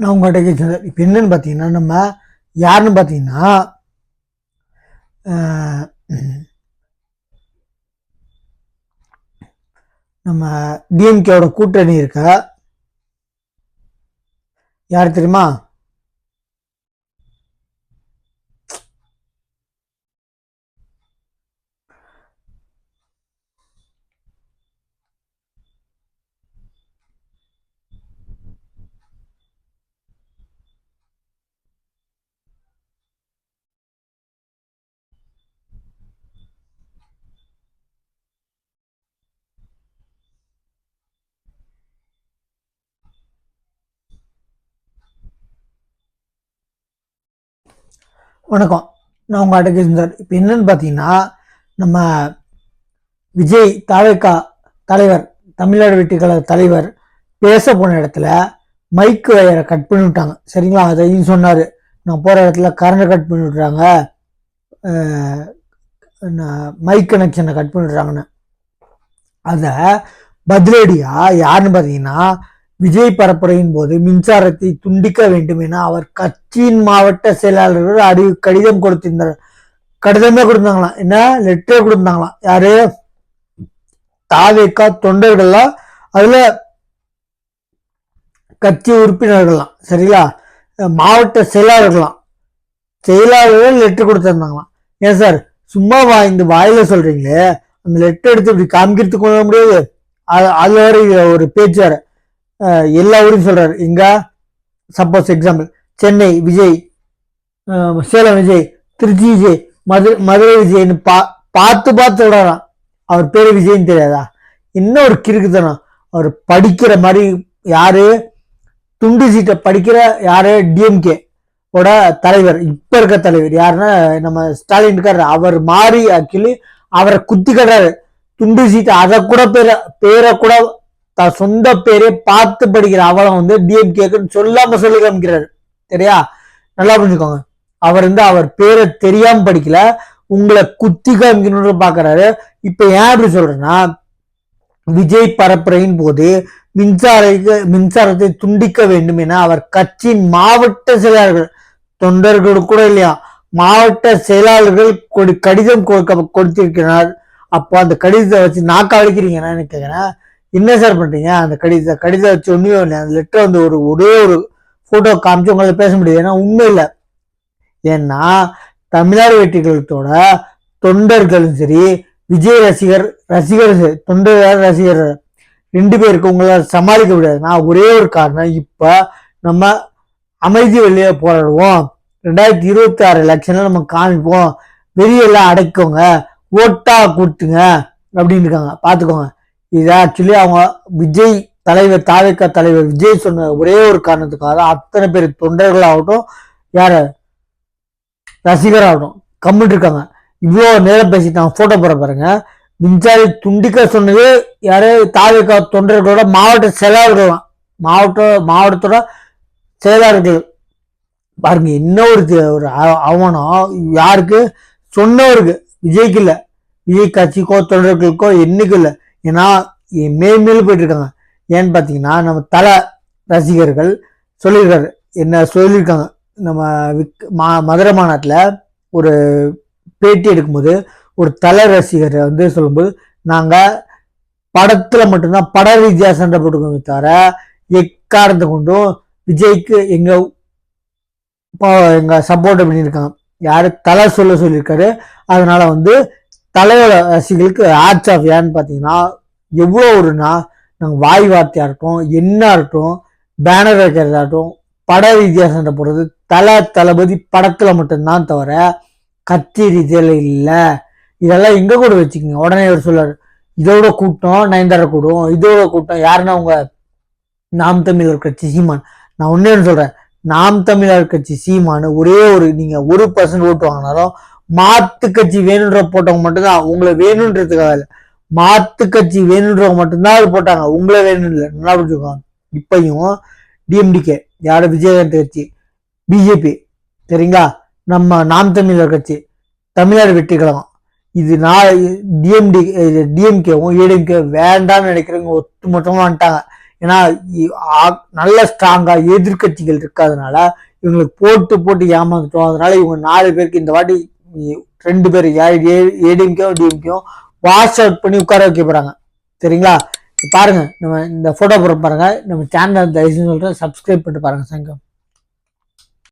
நான் உங்கள்கிட்ட கேட்குறேன். இப்போ என்னன்னு பார்த்தீங்கன்னா, நம்ம யாருன்னு பார்த்தீங்கன்னா, நம்ம டிஎம்கேவோட கூட்டணி இருக்க யார் தெரியுமா? வணக்கம். நான் உங்கள்கிட்ட கேட்குறேன். இப்போ என்னன்னு பார்த்தீங்கன்னா, நம்ம விஜய் தாவேகா தலைவர், தமிழ்நாடு வெற்றிக்கழக தலைவர் பேச போன இடத்துல மைக் வயரை கட் பண்ணி விட்டாங்க. சரிங்களா? அதையும் சொன்னார். நான் போகிற இடத்துல கரண்டை கட் பண்ணி விட்றாங்க, மைக் கனெக்ஷனை கட் பண்ணி விட்றாங்கன்னு. அதை பதிலடியா யாருன்னு பார்த்தீங்கன்னா, விஜய் பரப்புரையின் போது மின்சாரத்தை துண்டிக்க வேண்டும் என அவர் கட்சியின் மாவட்ட செயலாளர்கள் கடிதம் கொடுத்திருந்தார். கடிதமே கொடுத்தாங்களாம். என்ன லெட்டரே கொடுத்தாங்களாம். யாரு? தாவேகா தொண்டர்கள்லாம், அதுல கட்சி உறுப்பினர்கள்லாம், சரிங்களா, மாவட்ட செயலாளர்கள்லாம் லெட்டர் கொடுத்திருந்தாங்களாம். ஏன் சார் சும்மா இந்த வாயில சொல்றீங்களே, அந்த லெட்டர் எடுத்து இப்படி காமிக்கிறதுக்கு கொள்ள முடியாது. அது வேற ஒரு பேச்சு வேற. எல்லா ஊரையும் சொல்றாரு. இங்க சப்போஸ் எக்ஸாம்பிள் சென்னை விஜய், சேலம் விஜய், திருச்சி விஜய், மதுரை விஜய்னு பார்த்து சொல்றாராம். அவர் பேரு விஜய்னு தெரியாதா? என்ன ஒரு கிறுக்குத்தனம். அவர் படிக்கிற மாதிரி யாரு? துண்டு சீட்டை படிக்கிற யாரு? டிஎம்கே ஓட தலைவர், இப்ப இருக்க தலைவர் யாருன்னா நம்ம ஸ்டாலின் இருக்காரு. அவர் மாறி ஆக்சுவலி அவரை குத்தி கட்டுறாரு. துண்டு சீட்டை அதை கூட பேரை கூட சொந்த பேரே பார்த்து படிக்கிற அவளை டிஎம்கேக்குன்னு சொல்லாம சொல்லி காமிக்கிறாரு. சரியா? நல்லா புரிஞ்சுக்கோங்க. அவர் பேரை தெரியாம படிக்கல, உங்களை குத்தி காமிக்கணும்னு பாக்குறாரு. இப்ப ஏன் அப்படி சொல்றேன்னா, விஜய் பரப்புரையின் போது மின்சாரத்தை துண்டிக்க வேண்டும் என அவர் கட்சியின் மாவட்ட செயலாளர்கள், தொண்டர்கள் கூட இல்லையா, மாவட்ட செயலாளர்கள் கடிதம் கொடுத்திருக்கிறார். அப்போ அந்த கடிதத்தை வச்சு நாக்கா அழிக்கிறீங்க. நான் கேட்கிறேன், என்ன சார் பண்றீங்க? அந்த கடிதத்தை வச்சு ஒண்ணுமே இல்லை. அந்த லெட்டர் ஒரே ஒரு போட்டோ காமிச்சு உங்களை பேச முடியாது. ஏன்னா உண்மை இல்லை. ஏன்னா தமிழ்நாடு வெற்றிகளத்தோட தொண்டர்களும் சரி, விஜய் ரசிகர் சரி, தொண்டர் ரசிகர் ரெண்டு பேருக்கு உங்களால் சமாளிக்க முடியாது. நான் ஒரே ஒரு காரணம், இப்ப நம்ம அமைதி வெளியே போராடுவோம், 2026 எலெக்ஷன்ல நம்ம காமிப்போம், வெளியெல்லாம் அடைக்கோங்க, ஓட்டா கொடுத்துங்க அப்படின்னு இருக்காங்க. பாத்துக்கோங்க. இது ஆக்சுவலி அவங்க விஜய் தலைவர், தாவேகா தலைவர் விஜய் சொன்ன ஒரே ஒரு காரணத்துக்காக அத்தனை பேர் தொண்டர்கள் ஆகட்டும், யார ரசிகர் ஆகட்டும் கம்மிட்டு இருக்காங்க. இவ்வளவு நேரம் பேசிட்டாங்க. போட்டோ போற பாருங்க. மின்சாரி துண்டிக்க சொன்னது யாரு? தாவேகா தொண்டர்களோட மாவட்ட செயலாளர்கள், மாவட்டத்தோட செயலாளர்கள். பாருங்க, என்ன ஒரு அவமானம். யாருக்கு? சொன்னவருக்கு, விஜய்க்கு இல்ல, விஜய் கட்சிக்கோ தொண்டர்களுக்கோ என்னைக்கும் இல்லை. ஏன்னா மேலும் போயிட்டு இருக்காங்க. ஏன்னு பாத்தீங்கன்னா, நம்ம தலை ரசிகர்கள் சொல்லியிருக்காரு. என்ன சொல்லியிருக்காங்க? நம்ம மதுரை மாநாட்டுல ஒரு பேட்டி எடுக்கும்போது ஒரு தலை ரசிகரை சொல்லும்போது, நாங்க படத்துல மட்டும்தான் பட ரீதியா சண்டை போட்டுக்கோங்க தவிர எக்காரணத்தை கொண்டும் விஜய்க்கு எங்க சப்போர்ட் பண்ணியிருக்காங்க. யாரு? தலை சொல்லியிருக்காரு. அதனால தலையோட ரசிகர்களுக்கு ஆட்ஸ் ஆஃப். ஏன்னு பாத்தீங்கன்னா, எவ்வளவு ஒருனா நாங்க வாய் வார்த்தையா இருக்கட்டும், என்ன இருக்கட்டும், பேனர் வைக்கிறதாகட்டும், பட ரீதியா சண்டை போடுறது தளபதி படத்துல மட்டும்தான் தவிர கட்சி ரீதியில இல்ல. இதெல்லாம் எங்க கூட வச்சுக்கோங்க. உடனே அவர் சொல்றாரு, இதோட கூட்டம் நயன்தாரா கூடும், இதோட கூட்டம் யாருன்னா உங்க நாம் தமிழர் கட்சி சீமான். நான் ஒன்னே சொல்றேன், நாம் தமிழர் கட்சி சீமானு ஒரே ஒரு, நீங்க 1% ஓட்டு வாங்கினாலும் மாத்து கட்சி வேணுன்ற போட்டவங்க மட்டும்தான். உங்களை வேணுன்றதுக்காக இல்லை, மாத்து கட்சி வேணுன்றவங்க மட்டும்தான் அது போட்டாங்க, உங்களை வேணும் இல்லை. நல்லா புரிஞ்சுக்கோங்க. இப்பயும் டிஎம்டிகே யாரு? விஜயகாந்த் கட்சி, பிஜேபி, சரிங்களா, நம்ம நாம் தமிழர் கட்சி, தமிழ்நாடு வெற்றி கழகம், இது டிஎம்கேவும் ஏடிஎம்கே வேண்டாம்னு நினைக்கிறவங்க ஒட்டு மொத்தமா வந்துட்டாங்க. ஏன்னா நல்ல ஸ்ட்ராங்கா எதிர்கட்சிகள் இருக்காதனால இவங்களுக்கு போட்டு போட்டு ஏமாந்துட்டோம். அதனால இவங்க 4 பேருக்கு இந்த வாட்டி 2 பேர் ஏடிஎம்கே டிஎம்கே வாஷ் அவுட் பண்ணி உட்கார வைக்க போறாங்க. சரிங்களா? பாருங்க, நம்ம இந்த போட்டோ போற பாருங்க. நம்ம சேனல் தயவுசெய்து சொல்றேன், சப்ஸ்கிரைப் பண்ணிட்டு பாருங்க. தேங்க்யூ.